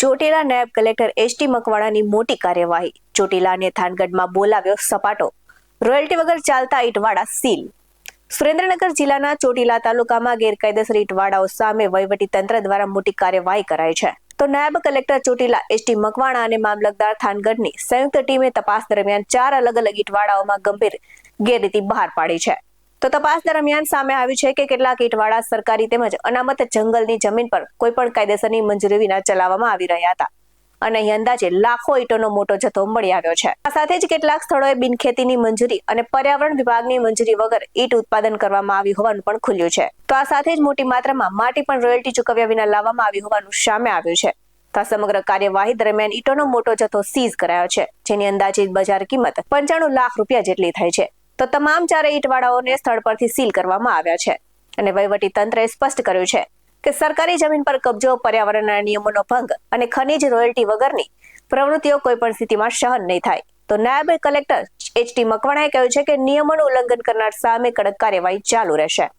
ચોટીલા નાયબ collector ST મકવાણાની મોટી કાર્યવાહી. ચોટીલાને થાનગઢમાં બોલાવ્યો સપાટો. રોયલ્ટી વગર ચાલતા ઈંટવાડા સીલ. સુરેન્દ્રનગર જિલ્લાના ચોટીલા તાલુકામાં ગેરકાયદેસર ઈંટવાડાઓ સામે વહીવટીતંત્ર દ્વારા મોટી કાર્યવાહી કરાઈ છે. તો નાયબ કલેક્ટર ચોટીલા એસટી મકવાણા અને મામલતદાર થાનગઢની સંયુક્ત ટીમે તપાસ દરમિયાન 4 અલગ અલગ ઈંટવાડાઓમાં ગંભીર ગેરરીતિ બહાર પાડી છે. તો તપાસ દરમિયાન સામે આવ્યું છે કે કેટલાક ઈંટવાડા સરકારી તેમજ અનામત જંગલની જમીન પર કોઈ પણ કાયદેસરની મંજૂરી વિના ચલાવવામાં આવી રહ્યા હતા અને અહીં અંદાજે લાખો ઈંટોનો મોટો જથ્થો મળી આવ્યો છે. આ સાથે જ કેટલાક સ્થળોએ બિનખેતીની મંજૂરી અને પર્યાવરણ વિભાગની મંજૂરી વગર ઈંટ ઉત્પાદન કરવામાં આવ્યું હોવાનું પણ ખુલ્યું છે. તો આ સાથે જ મોટી માત્રામાં માટી પણ રોયલ્ટી ચૂકવ્યા વિના લાવવામાં આવી હોવાનું સામે આવ્યું છે. તો આ સમગ્ર કાર્યવાહી દરમિયાન ઈંટોનો મોટો જથ્થો સીઝ કરાયો છે, જેની અંદાજિત બજાર કિંમત 95 લાખ રૂપિયા જેટલી થાય છે. તો તમામ 4 ઈંટવાડાઓને સ્થળ પરથી સીલ કરવામાં આવ્યા છે અને વહીવટી તંત્રએ સ્પષ્ટ કર્યું છે કે સરકારી જમીન પર કબજો, પર્યાવરણના નિયમોનો ભંગ અને ખનીજ રોયલ્ટી વગરની પ્રવૃત્તિઓ કોઈપણ સ્થિતિમાં સહન નહીં થાય. તો નાયબ કલેક્ટર એચટી મકવાણાએ કહ્યું છે કે નિયમોનું ઉલ્લંઘન કરનાર સામે કડક કાર્યવાહી ચાલુ રહેશે.